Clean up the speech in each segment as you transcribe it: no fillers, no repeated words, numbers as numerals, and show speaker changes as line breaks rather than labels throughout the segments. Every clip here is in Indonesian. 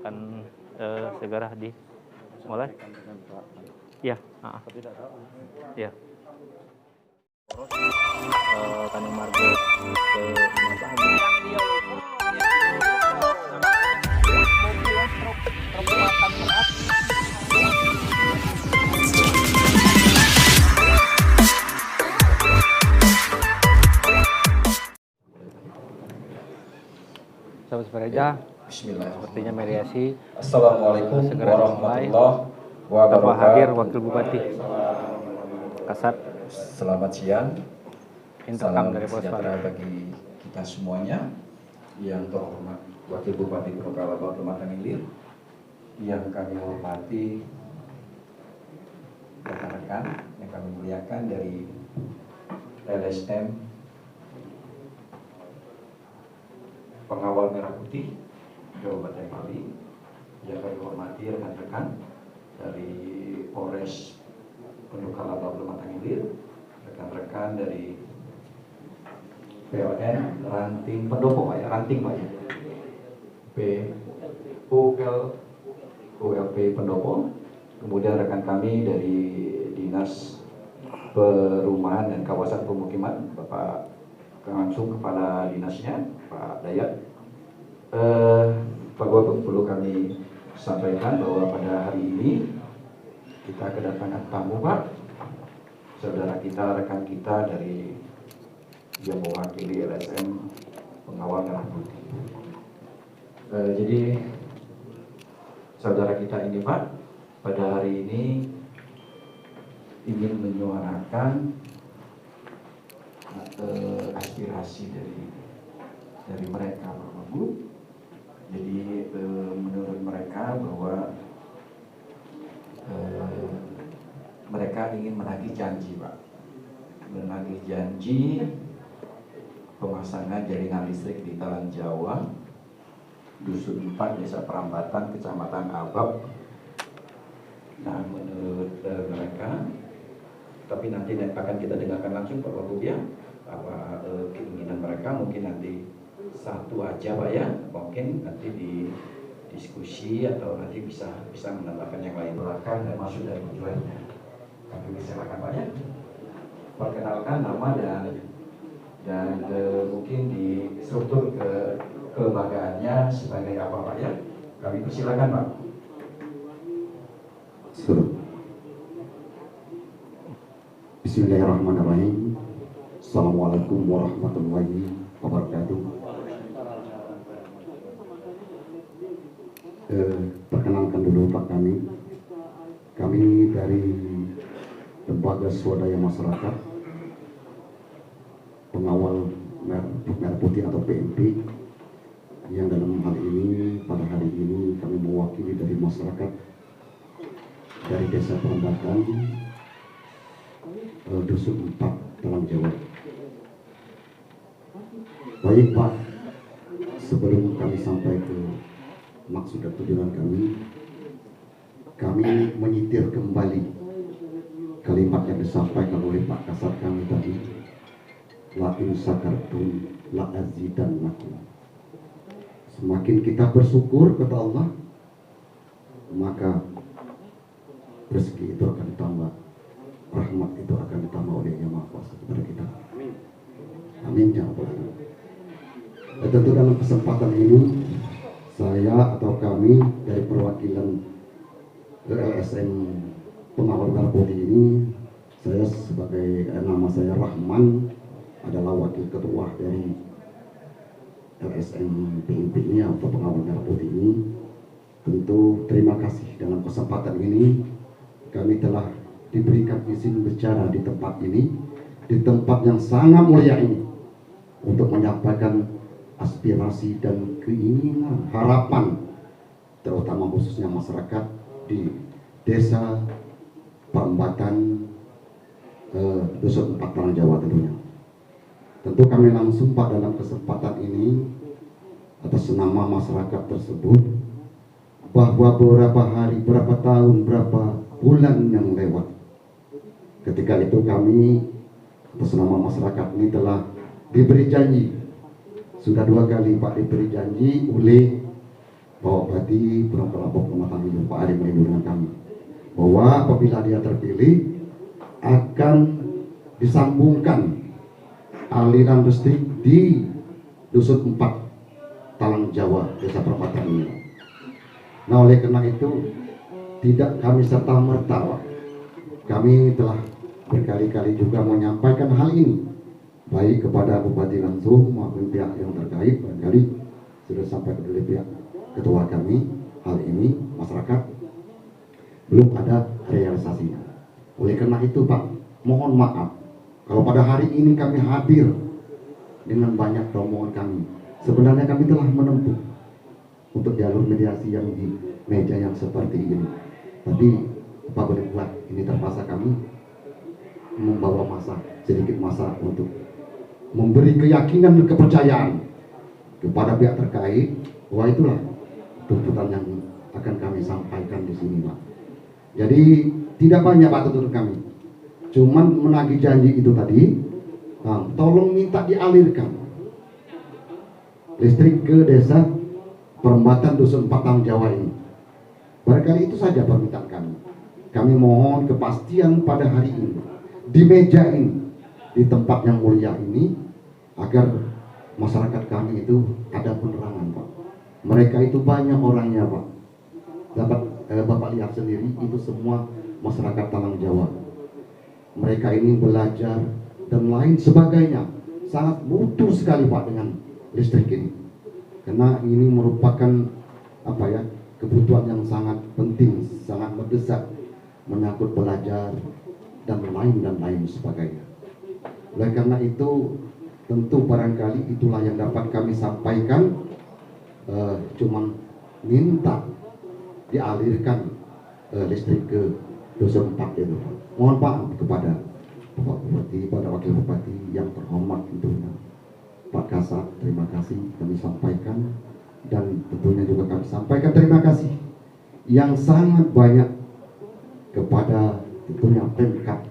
akan segera dimulai. Ya, ya. Kami marga ke sahabat sepeda.
Bismillah.
Sepertinya mediasi.
Assalamualaikum warahmatullahi wabarakatuh.
Tanpa hadir Wakil Bupati Kasat.
Selamat siang.
Salam
dari sejahtera bagi kita semuanya. Yang terhormat Wakil Bupati Purwokerto Pematang Ilir, yang kami hormati rekan-rekan yang kami muliakan dari LSM Pengawal Merah Putih Kabupaten Bali, yang kami hormati rekan-rekan dari Polres Purwokerto Pematang Ilir, rekan-rekan dari PLN Ranting Pendopo Pak ya, Ranting Pak ya, ULP Pendopo, kemudian rekan kami dari Dinas Perumahan dan Kawasan Pemukiman, Bapak langsung Kepala Dinasnya, Pak Dayat. Pak Gubernur, perlu kami sampaikan bahwa pada hari ini kita kedatangan tamu Pak, saudara kita, rekan kita dari yang mewakili LSM Pengawal Merah Putih. Jadi saudara kita ini Pak, pada hari ini ingin menyuarakan aspirasi dari mereka Bapak Bu. Jadi menurut mereka bahwa mereka ingin menagih janji Pak, menagih janji pemasangan jaringan listrik di Talan Jawa, Dusun 4, Desa Perambatan, Kecamatan Abab. Nah, menurut mereka, tapi nanti akan kita dengarkan langsung Pak Wagub ya, apa keinginan mereka. Mungkin nanti satu aja Pak ya, mungkin nanti di diskusi atau nanti bisa menambahkan yang lain. Belakang dan masuk dari tujuannya. Kami silakan Pak ya. Perkenalkan nama dan mungkin di struktur kelembagaannya sebagai apa Pak ya. Kami persilakan Pak.
Bismillahirrahmanirrahim. Assalamualaikum warahmatullahi wabarakatuh. Perkenalkan dulu Pak, kami dari Lembaga Swadaya Masyarakat Pengawal Merah Putih atau PMP, yang dalam hal ini pada hari ini kami mewakili dari masyarakat dari Desa Perambatan, Dusun 4, Talang Jawa. Baik Pak, sebelum kami sampai ke maksud dan tujuan kami menyitir kembali kalimat yang disampaikan oleh Pak Kasat kami tadi, la in sakartum la azidannakum. Semakin kita bersyukur kepada Allah, maka rezeki itu akan ditambah, rahmat itu akan ditambah oleh Yang Maha Kuasa kepada kita. Amin ya rabbal alamin. Dan tentu dalam kesempatan ini saya atau kami dari perwakilan LSM Pengawal Merah Putih ini, saya sebagai nama saya Rahman, adalah wakil ketua dari LSM PMP ini atau Pengawal Merah Putih ini. Tentu terima kasih dalam kesempatan ini kami telah diberikan izin bicara di tempat ini, di tempat yang sangat mulia ini, untuk menyampaikan aspirasi dan keinginan, harapan, terutama khususnya masyarakat di Desa Perambatan, Dusun 4 Talang Jawa tentunya. Tentu kami langsung Pak dalam kesempatan ini atas nama masyarakat tersebut, bahwa beberapa hari, berapa tahun, berapa bulan yang lewat, ketika itu kami atas nama masyarakat ini telah diberi janji. Sudah 2 kali Pak diberi janji oleh Bapak Bupati Penanggal Abok Kecamatan Ilir Pak Ari melindungi kami bahwa apabila dia terpilih akan disambungkan aliran listrik di Dusun 4 Talang Jawa, Desa Perempatan ini. Nah, oleh karena itu tidak kami serta merta, Pak. Kami telah berkali-kali juga menyampaikan hal ini baik kepada Bupati langsung maupun pihak yang terkait. Barangkali sudah sampai ke pihak ketua kami hal ini, masyarakat belum ada realisasinya. Oleh karena itu, Pak, mohon maaf kalau pada hari ini kami hadir dengan banyak rombongan kami. Sebenarnya kami telah menempuh untuk jalur mediasi yang di meja yang seperti ini. Tapi apa boleh buat, ini terpaksa kami membawa sedikit masa untuk memberi keyakinan dan kepercayaan kepada pihak terkait bahwa itulah tuntutan yang akan kami sampaikan di sini, Pak. Jadi tidak banyak, Pak, tuntutan kami. Cuman menagih janji itu tadi, tolong minta dialirkan listrik ke desa Perempatan Dusun 4 Talang Jawa ini. Barangkali itu saja permintaan kami. Kami mohon kepastian pada hari ini, di meja ini, di tempat yang mulia ini, agar masyarakat kami itu ada penerangan, Pak. Mereka itu banyak orangnya, Pak. Dapat Bapak lihat sendiri, itu semua masyarakat Talang Jawa. Mereka ini belajar dan lain sebagainya. Sangat butuh sekali, Pak, dengan listrik ini. Karena ini merupakan kebutuhan yang sangat penting, sangat mendesak, menyangkut belajar dan lain sebagainya. Oleh karena itu, tentu barangkali itulah yang dapat kami sampaikan. Cuman minta dialirkan listrik ke Dusun 4 itu. Mohon maaf kepada Bapak Bupati, pada Wakil Bupati yang terhormat tentunya Pak Kasat, terima kasih kami sampaikan, dan tentunya juga kami sampaikan terima kasih yang sangat banyak kepada tentunya Pemkab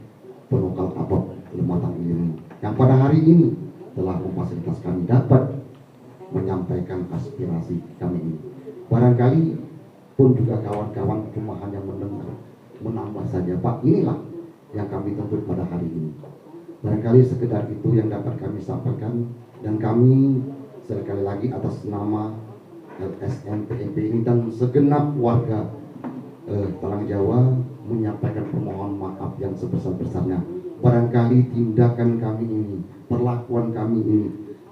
Penanggal Abok Kecamatan Ilir yang pada hari ini telah memfasilitasi kami dapat menyampaikan aspirasi kami ini. Barangkali pun juga kawan-kawan cuma hanya mendengar, menambah saja, Pak. Inilah yang kami tuntut pada hari ini. Barangkali sekedar itu yang dapat kami sampaikan, dan kami sekali lagi atas nama LSM PMP ini dan segenap warga Talang Jawa menyampaikan permohonan maaf yang sebesar-besarnya. Barangkali tindakan kami ini, perlakuan kami ini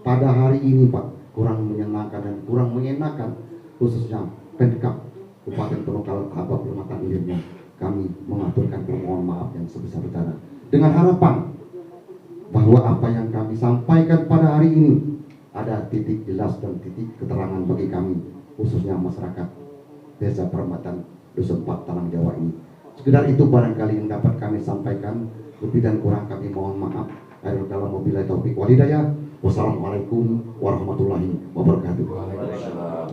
pada hari ini, Pak, kurang menyenangkan dan kurang mengenakan, khususnya Pemkab Kabupaten Penanggal Abok Kecamatan Ilirnya. Kami mengaturkan permohonan maaf yang sebesar-besarnya dengan harapan bahwa apa yang kami sampaikan pada hari ini ada titik jelas dan titik keterangan bagi kami, khususnya masyarakat Desa Perempatan Dusun 4 Talang Jawa ini. Sekedar itu barangkali yang dapat kami sampaikan. Lebih dan kurang kami mohon maaf. Akhirul kalam wabillahi taufiq wal hidayah. Wassalamualaikum warahmatullahi wabarakatuh.
Waalaikumsalam.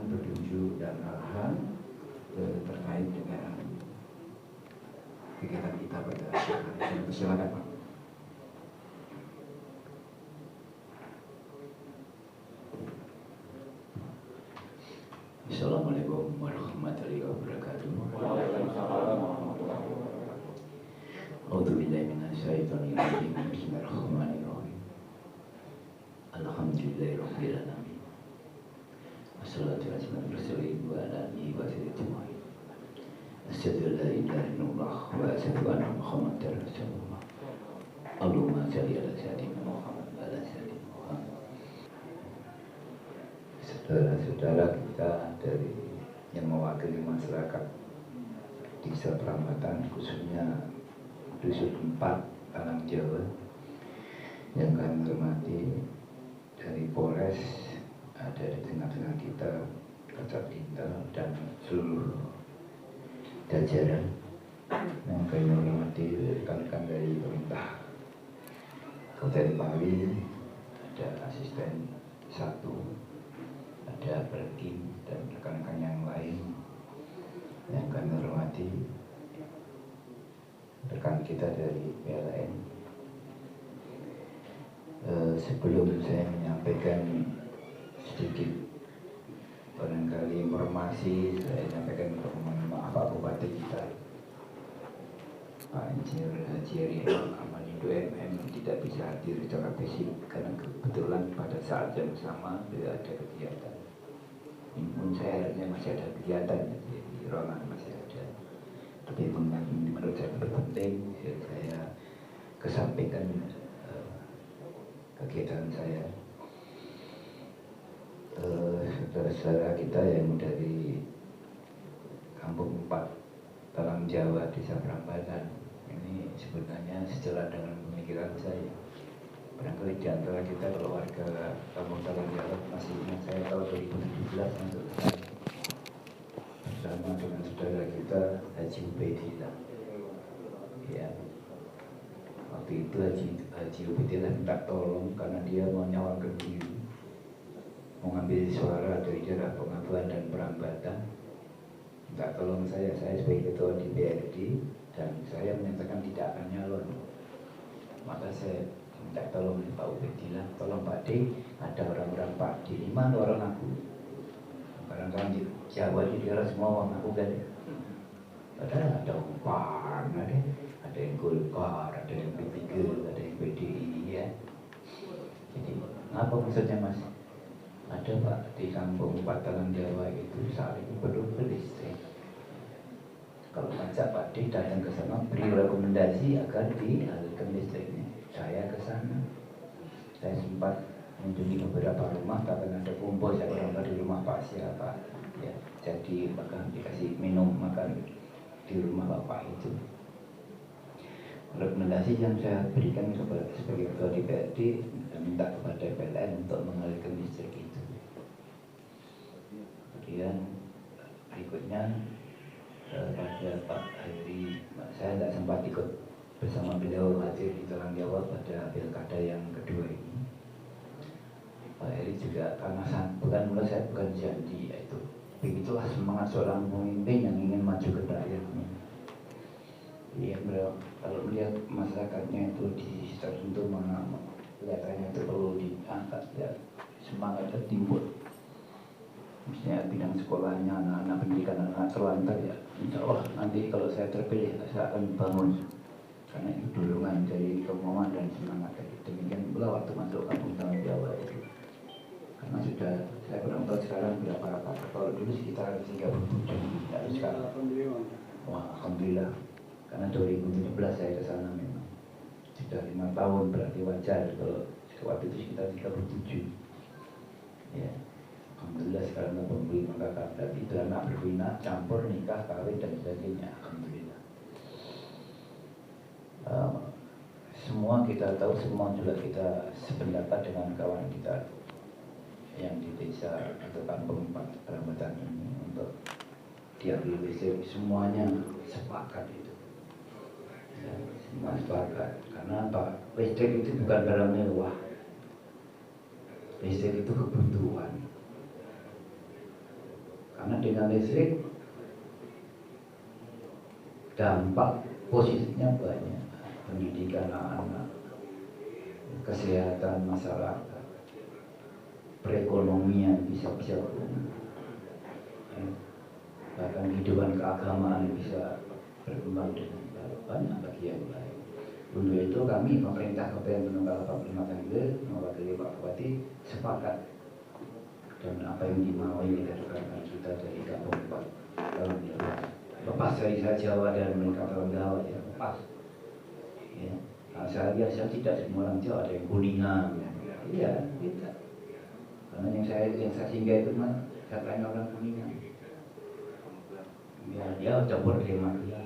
Petunjuk dan arahan terkait dengan kegiatan kita pada hari ini. Silakan, Pak.
Assalamualaikum warahmatullahi wabarakatuh. A'udzubillahi minasyaitonir rajim. Bismillahirrahmanirrahim. Alhamdulillahirabbil alamin. Wassalatu wassalamu ala alihi wa sahbihi ajmain. Asyhadu an la ilaha illallah wa asyhadu anna Muhammadar Rasulullah. Allahumma shalli ala sayyidina Muhammad wa ala sayyidina Muhammad. Saudara-saudara kita dari yang mewakili masyarakat Desa Perempatan, khususnya Dusun 4 Talang Jawa, yang kami hormati, dari Polres ada di tengah-tengah kita, Kasat Intel dan seluruh jajaran yang kami hormati, rekan-rekan dari pemerintah Kabupaten Bali, ada asisten 1, ada Perkim dan rekan-rekan yang lain yang kami hormati, rekan kita dari PLN. Sebelum saya menyampaikan sedikit barangkali kali informasi saya sampaikan untuk mohon maaf Pak Bupati kita Pak Insinyur Haji Heri Amanindo MM tidak bisa hadir secara fisik karena kebetulan pada saat yang sama beliau ada kegiatan. Ini pun saya harusnya masih ada kegiatan di ruangan masih ada. Tapi menurut saya lebih penting saya kesampaikan kegiatan saya. Saudara-saudara kita yang dari Kampung 4 Talang Jawa, Desa Prambanan, ini sebenarnya sejalan dengan pemikiran saya. Barangkali di antara kita kalau warga Kampung Talang Jawa masih ingat saya tahun 2017 masuk ke sana bersama dengan saudara kita Haji Ubaidillah. Ya, waktu itu Haji Ubaidillah minta tolong karena dia mau nyawangkan diri, mengambil suara dari daerah Pengabuan dan Perambatan. Minta tolong saya sebagai ketua DPRD, dan saya menyatakan tidak akan nyalon. Maka saya minta tolong Pak Ubaidillah, tolong Pak D, ada orang-orang Pak D, di mana orang aku? Kadang-kadang di Jawa di daerah semua orang aku kan. Padahal ada UPAN, ada yang Golkar, ada yang P3, ada yang PDI ya. Jadi apa maksudnya Mas? Ada Pak di Kampung 4 Talang Jawa itu saat itu perlu listrik. Kalau ngajak Pak D datang ke sana beri rekomendasi agar dialirkan listriknya. Saya ke sana. Saya sempat mengunjungi beberapa rumah, bahkan ada kumpul saya orang di rumah Pak siapa. Ya, jadi bahkan dikasih minum makan di rumah Bapak itu. Rekomendasi yang saya berikan sebagai ketua DPRD minta kepada PLN untuk mengalirkan listrik itu. Kemudian berikutnya pada Pak Heri, saya tidak sempat ikut bersama beliau hadir di Talang Jawa pada pilkada yang kedua ini. Pak Heri juga karena saya bukan janji, yaitu begitulah semangat seorang pemimpin yang ingin maju ke rakyatnya. Iya, kalau melihat masyarakatnya itu di tertentu kelihatannya itu perlu diangkat ya, semangatnya timbul. Misalnya bidang sekolahnya, anak-anak pendidikan anak terlantar ya, insya Allah nanti kalau saya terpilih saya akan bangun, karena itu dorongan dari kemauan dan semangat tadi. Demikian pula waktu masuk Kampung Talang Jawa itu, karena sudah saya kurang tahu sekarang berapa, kalau dulu sekitar 37 ya, sekarang wah alhamdulillah, karena 2017 saya ke sana memang sudah 5 tahun, berarti wajar kalau waktu itu sekitar 37 ya. Alhamdulillah sekarang pembeli kakak dan itu anak berbina, campur, nikah, kawin dan sebagainya. Alhamdulillah. Semua kita tahu, semua juga kita sependapat dengan kawan kita yang di desa atau Kampung 4 Perambatan ini untuk diambil listrik, semuanya sepakat itu. Ya, semua sepakat. Karena apa? Listrik itu bukan barang mewah. Listrik itu kebutuhan. Karena dengan listrik dampak positifnya banyak, pendidikan anak-anak, kesehatan masyarakat, perekonomian bisa bahkan kehidupan keagamaan bisa berkembang dengan banyak bagi yang lain. Untuk itu kami pemerintah Kabupaten Penunggal 45 Tengger mewakili Pak Bupati sepakat, dan apa yang dimaui oleh rekan-rekan kita dari Kampung 4 Talang Jawa, lepas dari saya Jawa dan mereka Talang Jawa ya, lepas ya. Nah, saya tidak semua orang Jawa, ada yang Kuningan iya, tidak, karena yang saya singgah itu mah katanya orang Kuningan ya, dia campur tema ya.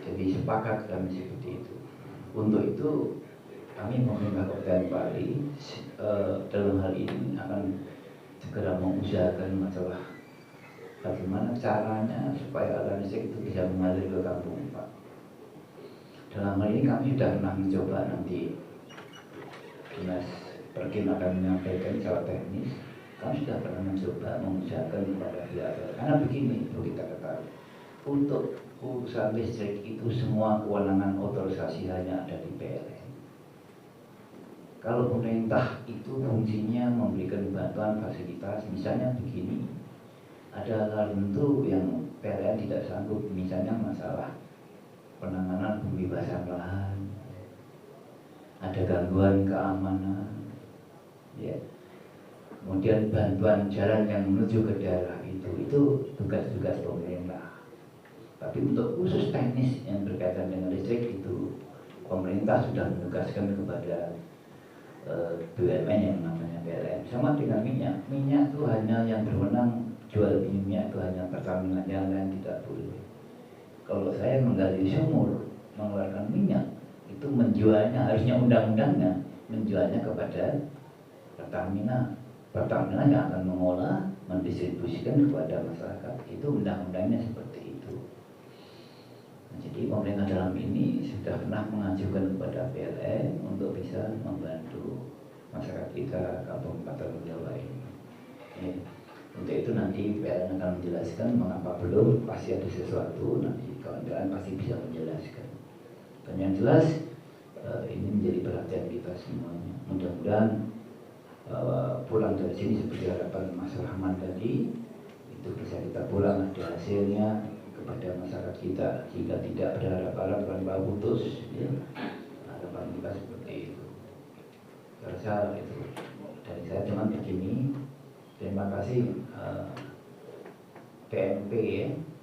Jadi sepakat kami seperti itu. Untuk itu kami pemerintah Kabupaten Bali dalam hal ini akan segera mengusahakan masalah bagaimana caranya supaya aliran listrik itu bisa mengalir ke Kampung 4. Dalam hal ini kami sudah pernah mencoba, nanti Dinas Perkin akan menyampaikan secara teknis. Kami sudah pernah mencoba mengusahakan kepada pihak, karena begini perlu kita ketahui, untuk urusan listrik itu semua kewenangan otorisasi hanya ada di PLN. Kalau pemerintah itu fungsinya memberikan bantuan fasilitas, misalnya begini, ada hal tertentu yang PLN tidak sanggup, misalnya masalah penanganan pembebasan lahan, ada gangguan keamanan, ya. Kemudian bantuan jalan yang menuju ke daerah itu tugas-tugas pemerintah. Tapi untuk khusus teknis yang berkaitan dengan listrik itu pemerintah sudah menugaskan kepada BUMN yang namanya PLN. Sama dengan minyak, minyak itu hanya yang berwenang jual minyak itu hanya Pertamina, yang lain tidak boleh. Kalau saya menggali sumur, mengeluarkan minyak, itu menjualnya harusnya undang-undangnya menjualnya kepada Pertamina. Pertamina yang akan mengolah, mendistribusikan kepada masyarakat. Itu undang-undangnya seperti itu. Nah, jadi pemerintah dalam ini sudah pernah mengajukan kepada PLN untuk bisa membantu masyarakat kita kampung Patalan Jawa ini. Ya. Untuk itu nanti PLN akan menjelaskan mengapa belum, pasti ada sesuatu, nanti kawan-kawan pasti bisa menjelaskan. Dan yang jelas ini menjadi perhatian kita semuanya. Mudah-mudahan pulang dari sini seperti harapan Mas Rahman tadi, itu bisa kita pulang ada hasilnya kepada masyarakat kita, jika tidak berharap-harap tanpa putus, ya. Harapan kita seperti itu. Saya rasa itu dari saya cuma begini. Terima kasih PNP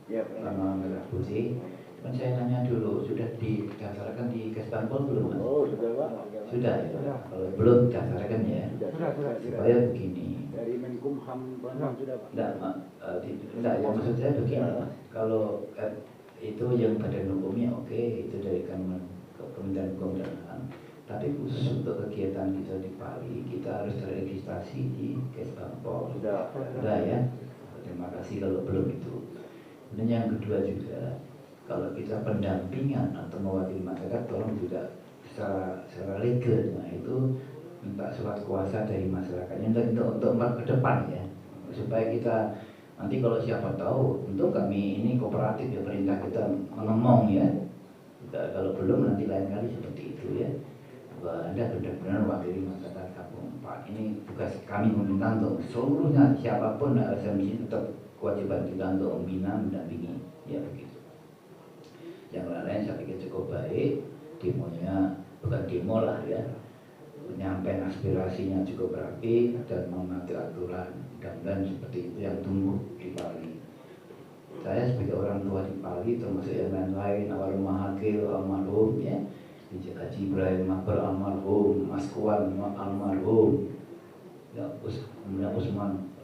ya, Lama Merah Putih. Cuman saya tanya dulu, sudah didaftarkan di Kesbangpol belum Mas?
Oh sudah Pak.
Sudah ya. Kalau belum daftarkan ya.
Sudah.
Supaya begini.
Dari Menkumham sudah Pak.
Enggak, ya maksud saya begini Mas. Kalau itu yang badan hukumnya oke, itu dari Kementerian Hukum dan HAM. Tapi khusus untuk kegiatan kita di Pali, kita harus terregistrasi di Kesbangpol.
Sudah
ya. Terima kasih kalau belum itu. Dan yang kedua juga, kalau kita pendampingan atau mewakili masyarakat, tolong juga secara legal. Nah itu minta surat kuasa dari masyarakatnya untuk ke depan ya, supaya kita nanti kalau siapa tahu, untuk kami ini kooperatif ya, perintah kita ngomong ya. Kalau belum nanti lain kali seperti itu ya. Anda benar-benar wakili masyarakat kampung Pak. Ini tugas kami meminta untuk seluruhnya, siapapun SMC tetap kewajiban kita untuk membina, mendampingi, ya begitu. Yang lain saya pikir cukup baik, demonya bukan demo lah ya, menyampaikan aspirasinya cukup rapi dan mematuhi aturan. Mudah-mudahan seperti itu yang tumbuh di Pali. Saya sebagai orang tua di Pali, termasuk yang lain-lain, almarhum Hakil, almarhum ya, Haji Ibrahim Makbar almarhum, Mas Kuan almarhum, ya Usman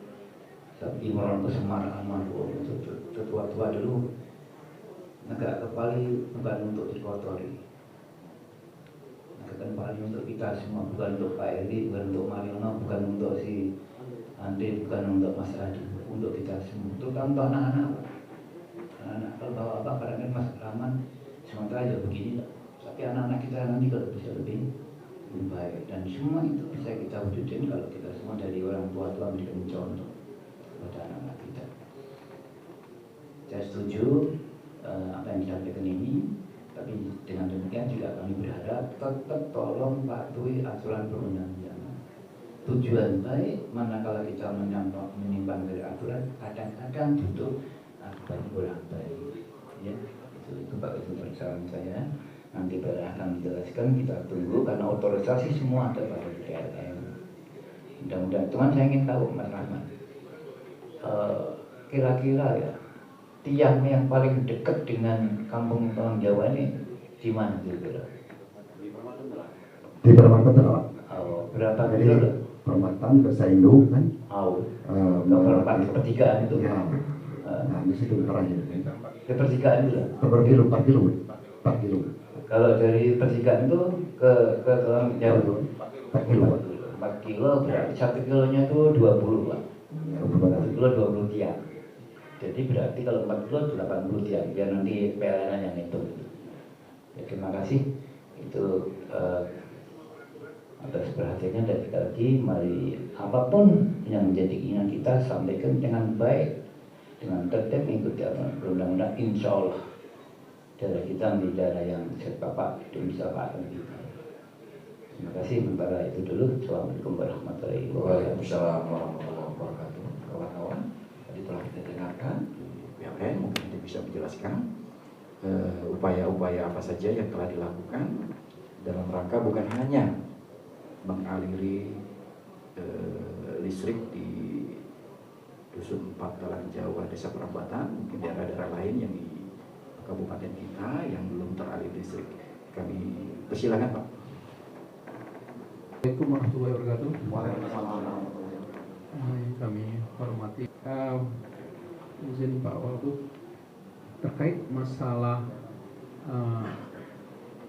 Imran Kusmar almarhum, itu tua-tua dulu. Negara Pali bukan untuk dikotori. Negara Pali untuk kita semua, bukan untuk Pak Eri, bukan untuk Mariono, bukan untuk si Andi, bukan untuk Mas Adi, untuk kita semua. Terutama untuk anak-anak. Anak-anak kalau bawa apa, kadang-kadang Mas Rahman sementara ya begini lah. Tapi anak-anak kita nanti kalau bisa lebih baik, dan semua itu bisa kita wujudin kalau kita semua dari orang tua-tua memberikan contoh kepada anak-anak kita. Saya setuju apa yang disampaikan ini, tapi dengan demikian juga kami berharap tetap tolong patuhi aturan perundang-undangan. Tujuan baik, manakala kita menyimpang dari aturan, kadang-kadang butuh aturan kurang baik. Ya, itu Pak, itu persoalan saya. Nanti Pak akan menjelaskan, kita tunggu karena otorisasi semua ada pada PLN. Mudah-mudahan, teman saya ingin tahu Mas Rahman, kira-kira ya tiang yang paling dekat dengan kampung Talang Jawa ini di mana kira-kira?
Di Permata Pak.
Berapa
Jadi
kilo?
Permatan ke Saindo kan?
Ke pertigaan itu.
Ya. Nah, di situ terakhir.
Ke pertigaan itu lah.
4 kilo.
Kalau dari pertigaan itu ke Talang Jawa
4 kilo.
4 kilo berarti 1 kilonya itu 20 Pak. 1 kilo 20 tiang. Jadi berarti kalau 4 kilo 80 tiang. Biar nanti PLN yang hitung. Ya, terima kasih. Itu atas perhatiannya, dan sekali lagi mari apapun yang menjadi keinginan kita sampaikan dengan baik, dengan tertib mengikuti aturan perundang-undang. Insya Allah daerah kita menjadi daerah yang sepapak dan bisa pakai kita. Terima kasih sementara itu dulu. Assalamualaikum warahmatullahi wabarakatuh.
Waalaikumsalam warahmatullahi wabarakatuh. Kawan-kawan, tadi telah kita dengarkan PLN mungkin nanti bisa menjelaskan upaya-upaya apa saja yang telah dilakukan dalam rangka bukan hanya mengaliri listrik di Dusun 4 Talang Jawa, Desa Perambatan, mungkin daerah-daerah lain yang di kabupaten kita yang belum teraliri listrik. Kami persilakan Pak.
Assalamualaikum warahmatullahi wabarakatuh. Kami hormati izin Pak Wagub terkait masalah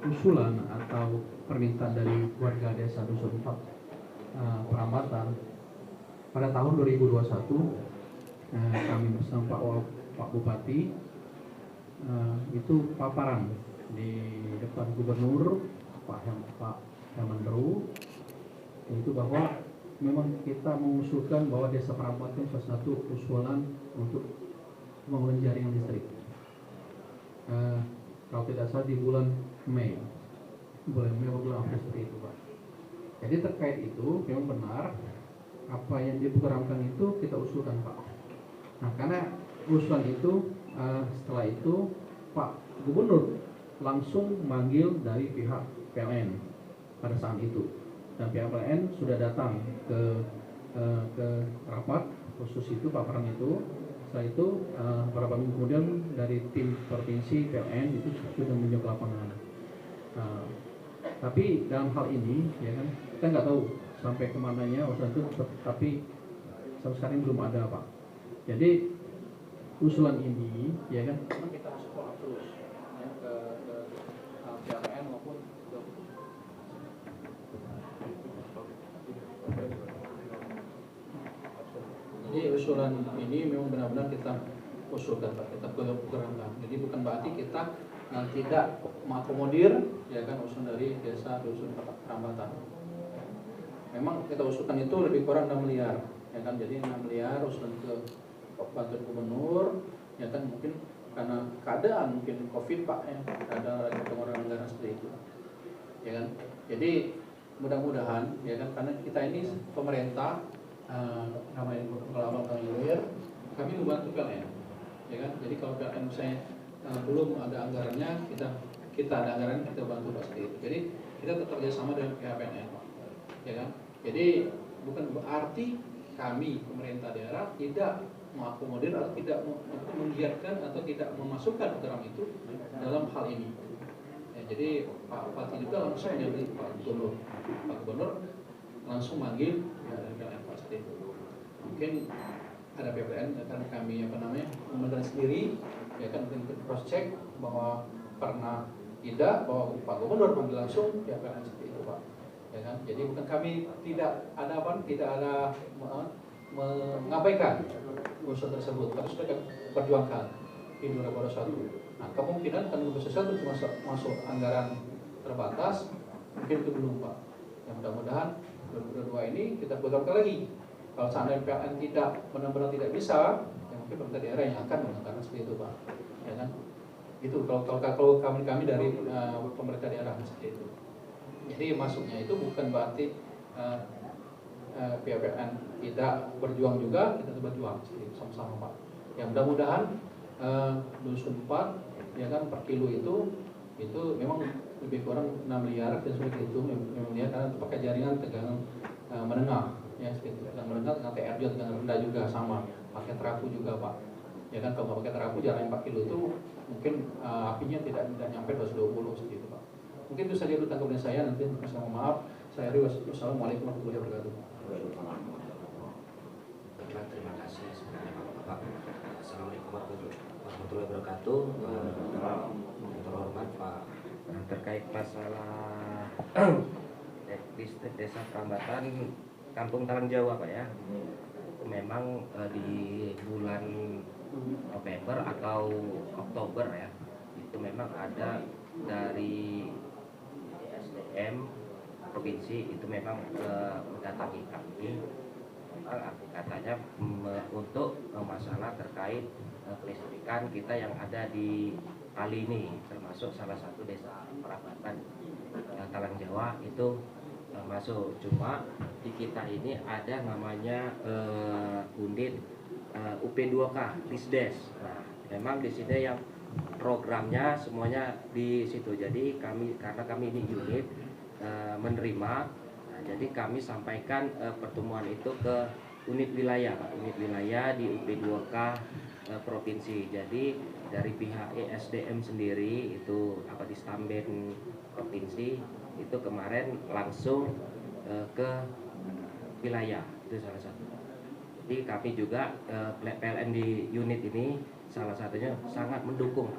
usulan atau permintaan dari warga desa Dusun 4 Perambatan pada tahun 2021 kami bersama Pak Bupati itu paparan di depan Gubernur Pak Hemendru, itu bahwa memang kita mengusulkan bahwa desa Perambatan salah satu usulan untuk pembangunan jaringan listrik. Kalau tidak salah di bulan Mei atau bulan April seperti itu Pak. Jadi terkait itu memang benar apa yang diprogramkan itu kita usulkan Pak. Nah karena usulan itu setelah itu Pak Gubernur langsung manggil dari pihak PLN pada saat itu, dan pihak PLN sudah datang ke rapat khusus itu paparan itu. Setelah itu beberapa minggu kemudian dari tim provinsi PLN itu sudah meninjau ke lapangan. Tapi dalam hal ini ya kan kita nggak tahu sampai kemananya usulan itu, tapi sampai sekarang belum ada Pak. Jadi usulan ini ya kan kita harus follow terus ya, ke PLN maupun ke jadi usulan ini memang benar-benar kita usulkan Pak, kita programkan. Jadi bukan berarti kita tidak mengakomodir ya kan usulan dari desa Dusun Perambatan. Memang kita usulkan itu lebih kurang 6 miliar ya kan, jadi 6 miliar usulan ke bantuan gubernur ya kan, mungkin karena keadaan mungkin COVID Pak ya, ada pengurangan anggaran seperti itu ya kan. Jadi mudah-mudahan ya kan, karena kita ini pemerintah namanya kalau kami lawyer, kami membantu PLN ya kan. Jadi kalau PLN misalnya belum ada anggarannya, kita ada anggaran, kita bantu Pak seperti itu. Jadi kita tetap kerjasama dengan pihak PLN Pak ya kan. Jadi bukan berarti kami pemerintah daerah tidak mengakomodir atau tidak menggiatkan atau tidak memasukkan program itu dalam hal ini ya. Jadi Pak Bupati juga langsung menyambut Pak Gubernur langsung manggil ya, dari PLN Pak seperti itu. Mungkin ada PLN karena kami komandan sendiri ya kan, mungkin cross check bahwa pernah tidak, bahwa Pak Gubernur panggil langsung ya PLN seperti itu Pak ya kan. Jadi bukan kami tidak ada mengabaikan usul tersebut, tapi sudah perjuangkan di 2021. Nah kemungkinan kan 2021 itu masuk anggaran terbatas, mungkin itu belum Pak. Yang mudah-mudahan 2022 ini kita programkan lagi. Kalau seandainya PLN tidak benar-benar tidak bisa, ya mungkin pemerintah daerah yang akan menganggarkan seperti itu Pak. Ya kan? Itu kalau kami dari pemerintah daerah seperti itu. Jadi masuknya itu bukan berarti pihak PLN tidak berjuang juga, kita berjuang sama-sama Pak. Ya mudah-mudahan Dusun 4 ya kan per kilo itu memang lebih kurang 6 miliar dan sudah itu memang dia karena pakai jaringan tegangan menengah ya, seperti itu. Tegangan menengah dengan TRJ tegangan rendah juga sama, pakai terapu juga Pak. Ya kan, kalau nggak pakai terapu jalan 4 kilo itu mungkin apinya tidak nyampe 220 seperti itu Pak. Mungkin itu saja dulu tanggapan saya, nanti saya mohon maaf. Saya Ari, wassalamualaikum warahmatullahi wabarakatuh.
Terima kasih sebenarnya Bapak. Assalamualaikum warahmatullahi wabarakatuh. Terhormat Pak, terkait masalah listrik desa Perambatan Kampung Talang Jawa Pak ya. Memang di bulan November atau Oktober ya, itu memang ada dari SDM provinsi itu memang mendatangi kami, katanya untuk masalah terkait kelistrikan kita yang ada di kali ini, termasuk salah satu desa Perambatan Talang Jawa itu masuk. Cuma di kita ini ada namanya unit UP2K Tisdes. Nah, memang di sini yang programnya semuanya di situ. Jadi karena kami ini unit menerima, nah, jadi kami sampaikan pertemuan itu ke unit wilayah, Pak. Unit wilayah di UP2K provinsi. Jadi dari pihak ESDM sendiri itu di Stamben provinsi itu kemarin langsung ke wilayah, itu salah satu. Jadi kami juga PLN di unit ini salah satunya sangat mendukung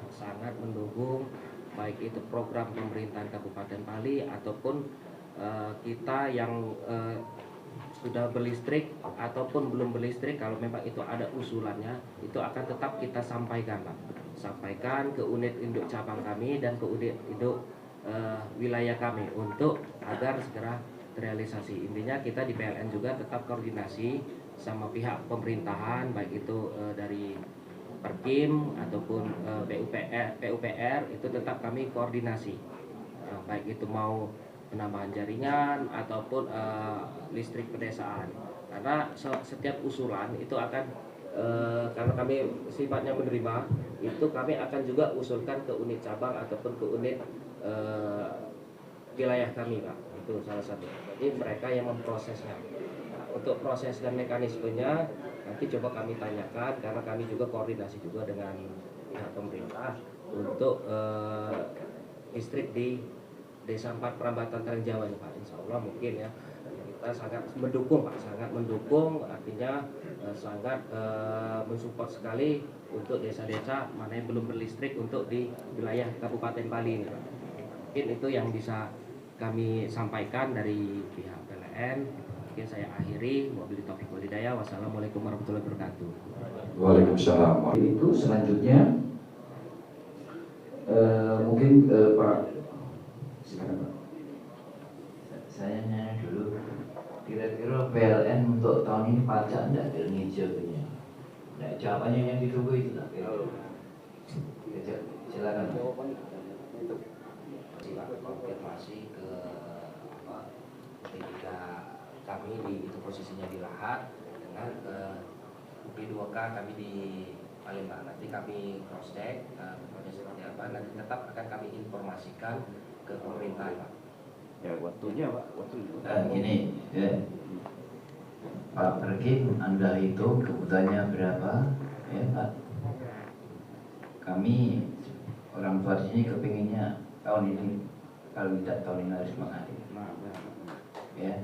baik itu program pemerintahan Kabupaten Pali ataupun kita yang sudah berlistrik ataupun belum berlistrik, kalau memang itu ada usulannya itu akan tetap kita sampaikan, Pak. Sampaikan ke unit induk cabang kami dan ke unit induk wilayah kami untuk agar segera terrealisasi. Intinya kita di PLN juga tetap koordinasi sama pihak pemerintahan, baik itu dari Perkim ataupun PUPR itu tetap kami koordinasi, baik itu mau penambahan jaringan ataupun listrik pedesaan. Karena setiap usulan itu akan karena kami sifatnya menerima, itu kami akan juga usulkan ke unit cabang ataupun ke unit wilayah kami, Pak. Itu salah satu. Jadi mereka yang memprosesnya. Nah, untuk proses dan mekanismenya nanti coba kami tanyakan, karena kami juga koordinasi juga dengan pihak pemerintah untuk listrik di Desa 4 Perambatan Tarang Jawa ini, Pak. Insya Allah mungkin ya kita sangat mendukung, Pak, sangat mendukung, artinya sangat mensupport sekali untuk desa-desa mana yang belum berlistrik untuk di wilayah Kabupaten Pali ini, Pak. Mungkin itu yang bisa kami sampaikan dari pihak PLN. Mungkin saya akhiri. Wabillahi taufiq wal hidayah. Wassalamualaikum warahmatullahi wabarakatuh.
Waalaikumsalam.
Itu selanjutnya mungkin Pak, silakan Pak. Saya nanya dulu, kira-kira PLN untuk tahun ini pajak enggak ada ngijaunya? Nah, jawabannya yang ditunggu itu lah. Silakan.
Konfirmasi ke ketika kami di itu posisinya di Lahat dengan UP2K kami di Palembang. Nanti kami cross check proses seperti apa. Nanti tetap akan kami informasikan ke pemerintah, Pak.
Ya, waktunya Pak,
Gini ya, Pak Perkim, Anda hitung kebutuhannya berapa ya Pak? Kami orang tua di sini kepinginnya tahun ini, kalau tidak tahun ini harus mengalir. Ya,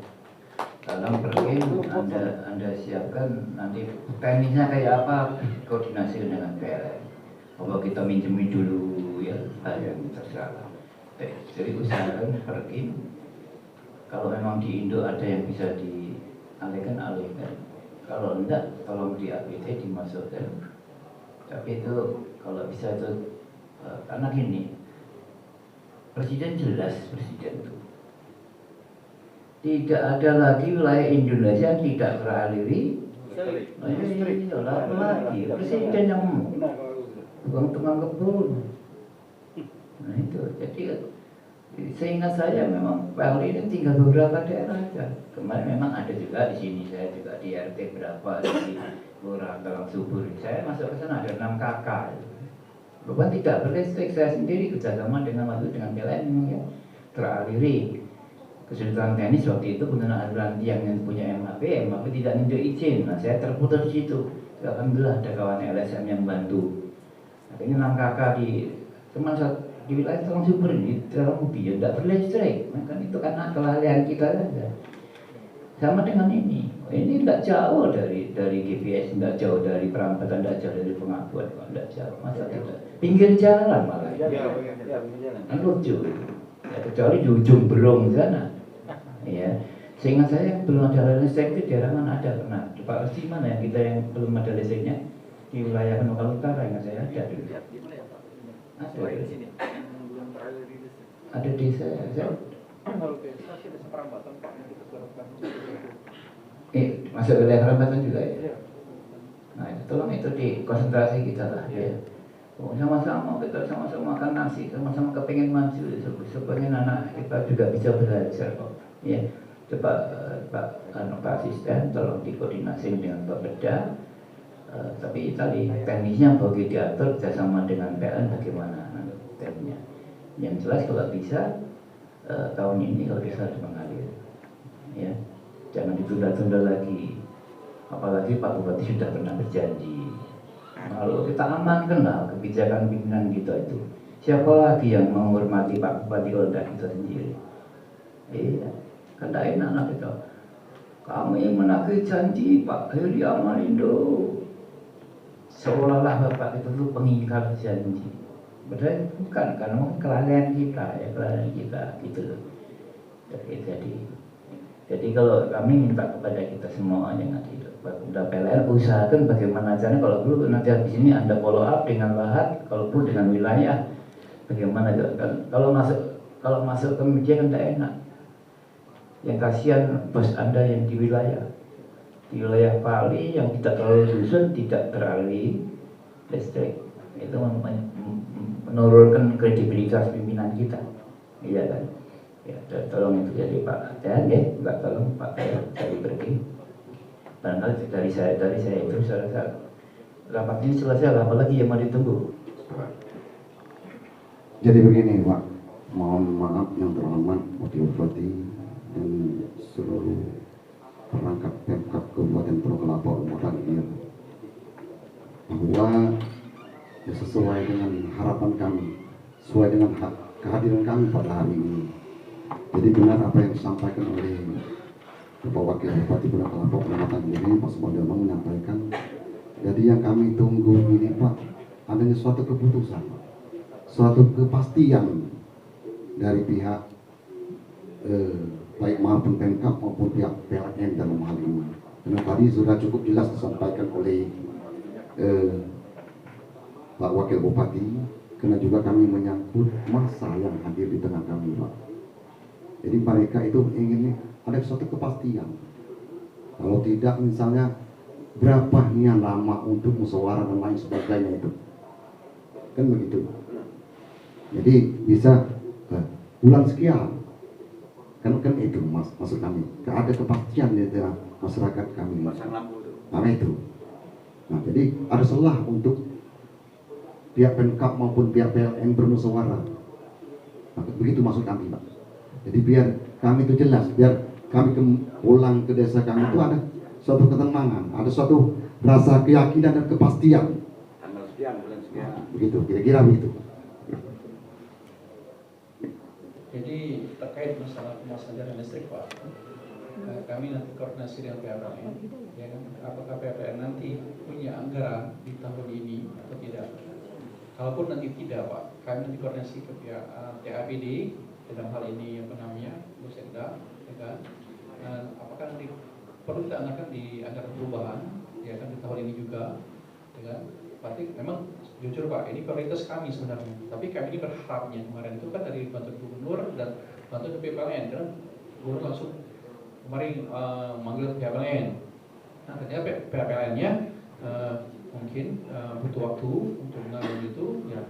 kalau Perkim Anda siapkan nanti teknisnya kayak apa, koordinasi dengan PLN. Bahwa kita minjemin dulu ya, yang terserah. Jadi usahakan Perkim, kalau memang di Indo ada yang bisa dialihkan. Kalau enggak, tolong di APT dimasukkan. Tapi itu kalau bisa itu karena gini, Presiden jelas Presiden itu tidak ada lagi wilayah Indonesia yang tidak teraliri. Lagi Presiden yang tukang kebun. Nah itu, jadi seingat saya memang Pali ini tinggal beberapa daerah saja. Kemarin memang ada juga di sini, saya juga di RT berapa di Kelurahan Talang Subur. Saya masuk ke sana ada 6 kakak. Beban tidak berlistrik, saya sendiri kerjasama dengan PLN memang ya teraliri. Kesulitan teknis waktu itu penggunaan aliran tiang yang punya MHP tidak menunjuk izin. Nah saya terputus di situ. Alhamdulillah ada kawan LSM yang bantu. Akhirnya 6 kakak di wilayah Talang Subur ini Talang Ubi ya tidak berlistrik. Nah, kan itu karena kelalaian kita saja. Sama dengan ini tidak jauh dari GPS, tidak jauh dari Perambatan, tidak jauh dari Pengabuan, tidak jauh. Masa tidak? Pinggir jalan malah. Kan lucu. Ya, kecuali di ujung Berung sana. Ya, sehingga saya belum ada listrik itu daerah mana ada. Nah, di Pak Resi mana yang kita yang belum ada listriknya di wilayah Nukal Utara yang saya ada. Ada desa. Masuk wilayah Perambatan juga ya. Nah, tolong itu dikonsentrasi kita lah ya. Sama-sama kita sama-sama makan nasi, sama-sama kepingin maju, supaya anak kita juga bisa belajar kok. Ya, coba Pak Asisten tolong dikoordinasi dengan Pak Beda. Tapi tadi teknisnya bagi diatur kerjasama dengan PLN bagaimana teknisnya. Yang jelas kalau bisa tahun ini kalau bisa mengalir, ya jangan ditunda-tunda lagi. Apalagi Pak Bupati sudah pernah berjanji. Kalau kita amankan lah kebijakan pimpinan kita itu. Siapa lagi yang menghormati Pak Bupati kalau tidak kita sendiri? Iya, kan tidak enak kita. Kami menagih janji Pak Heri Amalindo. Seolah-olah Bapak itu tuh pengingkar janji. Padahal bukan, karena kelalaian kita gitu loh. Jadi kalau kami minta kepada kita semua yang ada di PLN usahakan bagaimana caranya kalau perlu nanti habis ini Anda follow up dengan lahat, kalau perlu dengan wilayah, bagaimana kalau masuk ke media kan tidak enak. Yang kasihan bos Anda yang di wilayah Pali yang tidak terlalu dusun, tidak teraliri listrik, itu menurunkan kredibilitas pimpinan kita, iya kan? Ya, tolong itu jadi Pak Dan ya, enggak tolong Pak dari pergi. Barangkali dari saya itu saya rasa rapat ini selesai, apalagi yang mau ditunggu.
Jadi begini Pak, mohon maaf yang terhormat Wakil Bupati dan seluruh perangkat Pemkab Kabupaten Pulau Kelapa Umutan ini, bahwa ya sesuai dengan harapan kami, sesuai dengan kehadiran kami pada hari ini. Jadi benar apa yang disampaikan oleh Bapak Wakil Bupati Pulau Kelapa Umutan ini, Pak Sumodono menyampaikan. Jadi yang kami tunggu ini Pak, adanya suatu keputusan, suatu kepastian dari pihak baik maupun Pemkab maupun pihak PLN dalam hal ini. Karena tadi sudah cukup jelas disampaikan oleh Pak Wakil Bupati, karena juga kami menyangkut masa yang hadir di tengah kami Pak. Jadi mereka itu ingin ada suatu kepastian. Kalau tidak misalnya berapa yang lama untuk musyawarah dan lain sebagainya itu, kan begitu. Jadi bisa bulan sekian. Kan itu maksud kami, ada kepastian di tengah masyarakat kami. Nah itu. Nah jadi ada celah untuk pihak Pemkab maupun pihak PLN bermusyawarah. Nah, begitu maksud kami Pak. Jadi biar kami itu jelas, biar kami pulang ke desa kami itu ada suatu ketenangan, ada suatu rasa keyakinan dan kepastian.
Tanggal sekian, bulan sekian.
Nah, begitu, kira-kira begitu.
Jadi terkait masalah pemasangan listrik Pak, kami nanti koordinasi dengan PLN, ya kan? Apakah PLN nanti punya anggaran di tahun ini atau tidak? Kalaupun nanti tidak Pak, kami nanti koordinasi ke pihak TAPD dalam hal ini apa namanya Busekda, ya kan? Apakah nanti perlu kita anggarkan di anggaran perubahan, ya kan di tahun ini juga, ya kan? Berarti memang jujur Pak, ini prioritas kami sebenarnya. Tapi kami ini berharapnya kemarin itu kan dari bantuan gubernur dan bantuan ke PLN, dan gubernur langsung kemarin manggil PLN. Nah ternyata PLN-nya mungkin butuh waktu untuk mengambil itu, ya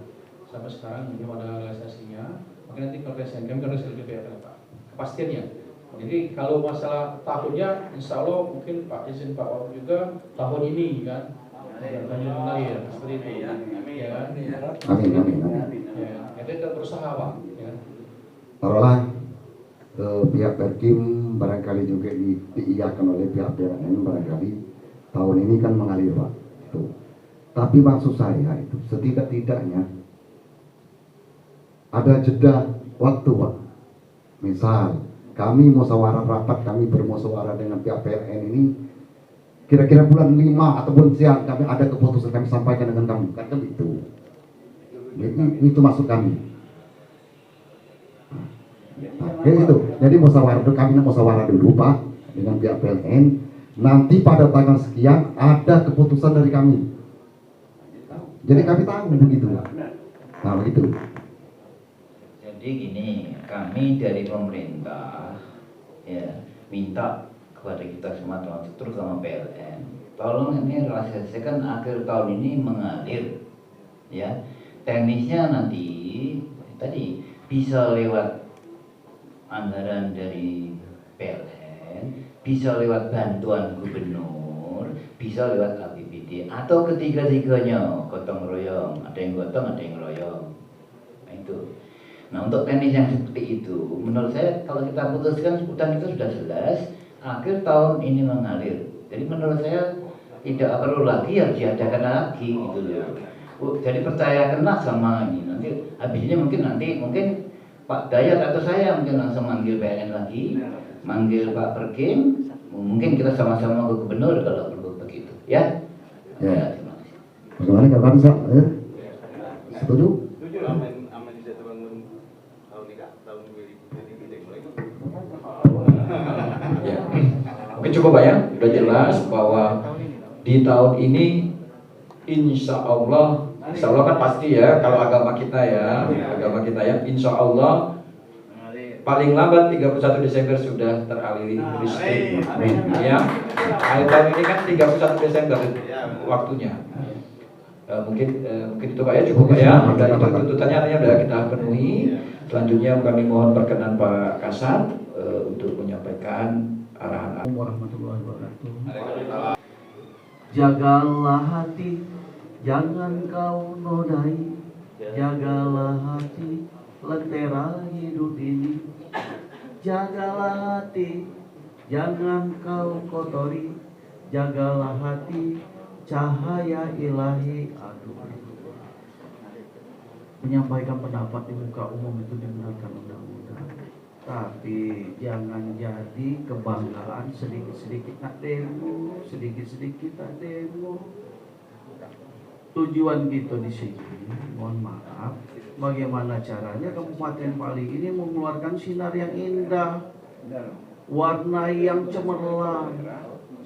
sampai sekarang belum ada realisasinya. Makanya nanti kami koordinasi ke PLN Pak, kepastiannya. Jadi kalau masalah tahunnya, insya Allah mungkin Pak izin Pak Wak juga tahun ini kan. Mengalir seperti itu, ya.
Amin.
Ya, itu kita berusaha Pak. Ya.
Taruhlah pihak Perkim barangkali juga diiyakan oleh pihak PLN barangkali tahun ini kan mengalir Pak. Tuh. Tapi maksud saya itu setidak-tidaknya ada jeda waktu Pak. Misal kami musyawarah rapat, kami bermusyawarah dengan pihak PLN ini kira-kira bulan 5 atau bulan siang kami ada keputusan kami sampaikan dengan kami, kan itu. Itu maksud kami. Nah, itu. Jadi musyawarah dulu, kami musyawarah dulu Pak dengan pihak PLN. Nanti pada tanggal sekian ada keputusan dari kami. Jadi kami tahu begitu. Nah begitu.
Jadi gini, kami dari pemerintah ya minta kepada kita semua terutama PLN, tolong ini realisasikan akhir tahun ini mengalir, ya. Teknisnya nanti tadi bisa lewat anggaran dari PLN, bisa lewat bantuan gubernur, bisa lewat APBD, atau ketiga-tiganya gotong royong. Ada yang gotong, ada yang royong. Nah itu. Nah untuk teknis yang seperti itu, menurut saya kalau kita putuskan hutan itu sudah jelas, akhir tahun ini mengalir. Jadi menurut saya tidak perlu lagi harus diadakan lagi gitu loh. Jadi percayakanlah sama ini. Nanti habis ini mungkin Pak Dayat atau saya mungkin langsung manggil PLN lagi, manggil Pak Perkim, mungkin kita sama-sama ke gubernur kalau perlu begitu, ya.
Ya.
Terima kasih.
Bagaimana kawan Sa? Ya? Setuju?
Setuju lah aman bisa terbangun tahun 2023 mulai.
Ya. Mungkin cukup Pak ya, sudah jelas bahwa di tahun ini insya Allah kan pasti ya, kalau agama kita ya, insya Allah paling lambat 31 Desember sudah teraliri listrik. Ya, akhir tahun ini kan 31 Desember waktunya. Mungkin itu Pak ya, cukup Pak ya. Dan itu tuntutannya artinya sudah kita penuhi. Selanjutnya kami mohon perkenan Pak Kasat untuk menyampaikan arahan.
Warahmatullahi wabarakatuh. Jagalah hati, jangan kau nodai. Jagalah hati, lentera hidup ini. Jagalah hati, jangan kau kotori. Jagalah hati, cahaya ilahi. Aduh. Menyampaikan pendapat di muka umum itu dibenarkan undang-undang. Tapi jangan jadi kebanggaan sedikit-sedikit nak demo, sedikit-sedikit tak demo. Tujuan kita di sini, mohon maaf, bagaimana caranya Kabupaten Pali ini mengeluarkan sinar yang indah, warna yang cemerlang,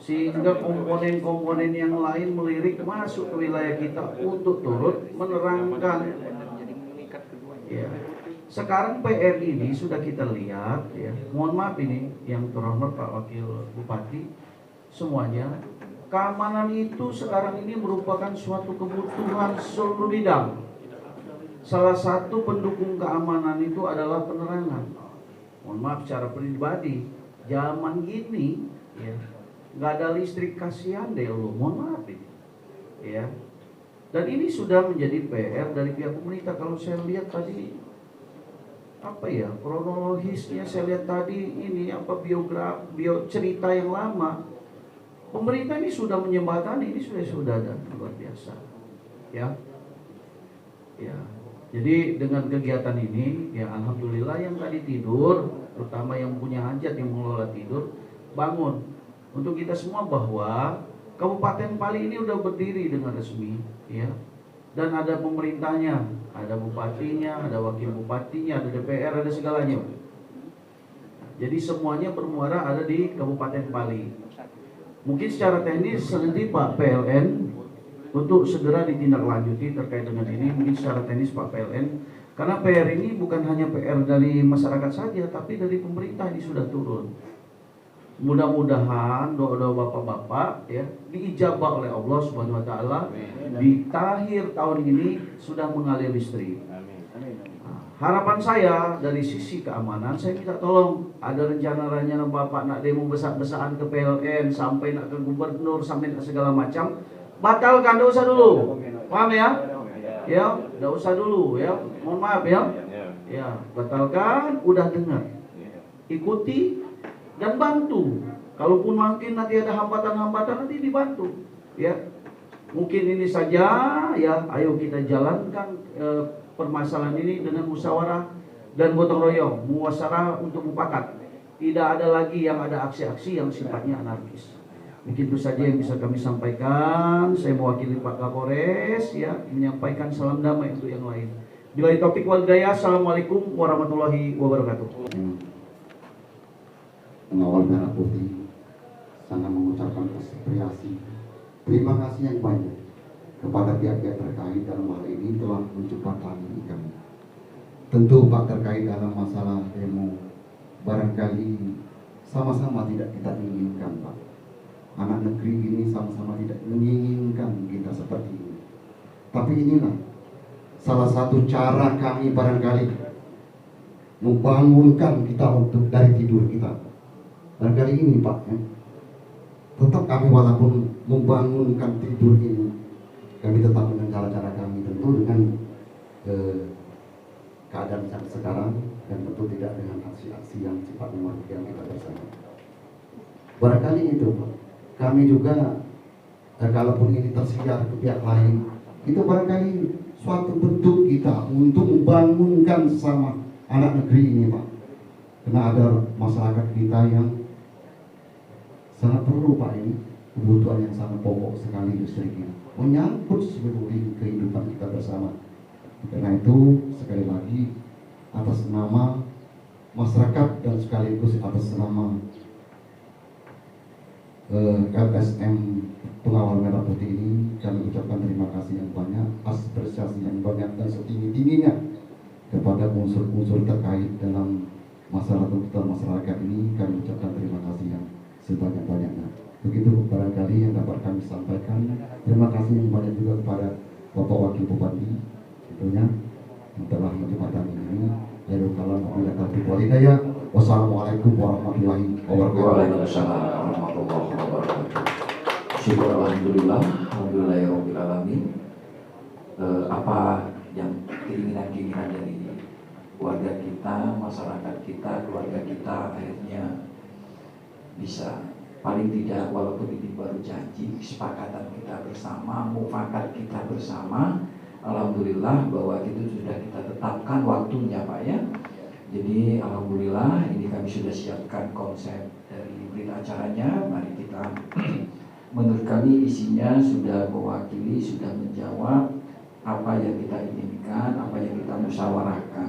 sehingga komponen-komponen yang lain melirik masuk ke wilayah kita untuk turut menerangkan. Ya. Sekarang PR ini sudah kita lihat ya. Mohon maaf ini yang terhormat Pak Wakil Bupati semuanya, keamanan itu sekarang ini merupakan suatu kebutuhan seluruh bidang. Salah satu pendukung keamanan itu adalah penerangan. Mohon maaf secara pribadi, zaman gini ya, nggak ada listrik, kasihan deh lo. Mohon maaf ini. Ya. Dan ini sudah menjadi PR dari pihak pemerintah. Kalau saya lihat tadi apa ya, kronologisnya saya lihat tadi ini apa cerita yang lama. Pemerintah ini sudah menyembatani, ini sudah ada luar biasa. Ya. Ya. Jadi dengan kegiatan ini ya alhamdulillah yang tadi tidur, terutama yang punya hajat yang mengelola tidur, bangun. Untuk kita semua bahwa Kabupaten Pali ini udah berdiri dengan resmi ya. Dan ada pemerintahnya, ada bupatinya, ada wakil bupatinya, ada DPR, ada segalanya. Jadi semuanya bermuara ada di Kabupaten Pali. Mungkin secara teknis nanti Pak PLN untuk segera ditindaklanjuti terkait dengan ini. Mungkin secara teknis Pak PLN, karena PR ini bukan hanya PR dari masyarakat saja, tapi dari pemerintah ini sudah turun. Mudah-mudahan doa-doa bapak-bapak ya diijabah oleh Allah Subhanahu wa taala. Di akhir tahun ini sudah mengalir listrik. Nah, harapan saya dari sisi keamanan, saya minta tolong ada rencana-rencana bapak nak demo besar-besaran ke PLN, sampai nak ke gubernur, sampai nak segala macam, batalkan, tidak usah dulu. Paham ya? Ya, tidak usah dulu ya. Mohon maaf ya. Ya, batalkan, udah dengar. Ikuti dan bantu. Kalaupun mungkin nanti ada hambatan-hambatan, nanti dibantu. Ya, mungkin ini saja. Ya, ayo kita jalankan permasalahan ini dengan musyawarah dan gotong royong, muasyarah untuk mufakat. Tidak ada lagi yang ada aksi-aksi yang sifatnya anarkis. Mungkin itu saja yang bisa kami sampaikan. Saya mewakili Pak Kapolres ya, menyampaikan salam damai untuk yang lain. Billahi taufiq wal hidayah. Assalamualaikum warahmatullahi wabarakatuh.
Pengawal Merah Putih sangat mengucapkan apresiasi, terima kasih yang banyak kepada pihak-pihak terkait dalam hal ini telah menjembatani kami. Tentu Pak terkait dalam masalah demo barangkali sama-sama tidak kita inginkan Pak. Anak negeri ini sama-sama tidak menginginkan kita seperti ini. Tapi inilah salah satu cara kami barangkali membangunkan kita untuk dari tidur kita. Dan kali ini Pak, tetap kami walaupun membangunkan tidur ini, kami tetap dengan cara-cara kami, tentu dengan keadaan yang sekarang, dan tentu tidak dengan aksi-aksi yang sifatnya merugikan kita bersama. Barangkali itu Pak, kami juga kalaupun ini tersiar ke pihak lain, itu barangkali suatu bentuk kita untuk membangunkan sesama anak negeri ini Pak. Karena ada masyarakat kita yang sangat perlu Pak ini, kebutuhan yang sangat pokok sekali listrik ini, menyangkut seluruh kehidupan kita bersama. Karena itu sekali lagi atas nama masyarakat dan sekaligus atas nama LSM Pengawal Merah Putih ini, kami ucapkan terima kasih yang banyak, apresiasi yang banyak dan setinggi-tingginya kepada unsur-unsur terkait dalam masalah tuntutan masyarakat ini. Kami ucapkan terima kasih yang sebanyak-banyaknya. Begitu barangkali yang dapat kami sampaikan. Terima kasih yang banyak juga kepada Bapak Wakil Bupati tentunya yang telah menjembatani ini. Wassalamualaikum warahmatullahi wabarakatuh.
Waalaikumsalam warahmatullahi wabarakatuh. Syukur alhamdulillah, alhamdulillahirabbil alamin. Apa yang keinginan-keinginan dari warga kita, masyarakat kita, keluarga kita akhirnya bisa, paling tidak walaupun ini baru janji, kesepakatan kita bersama, mufakat kita bersama. Alhamdulillah bahwa itu sudah kita tetapkan waktunya Pak ya. Jadi alhamdulillah ini kami sudah siapkan konsep dari berita acaranya. Mari kita, menurut kami isinya sudah mewakili, sudah menjawab apa yang kita inginkan, apa yang kita musyawarahkan.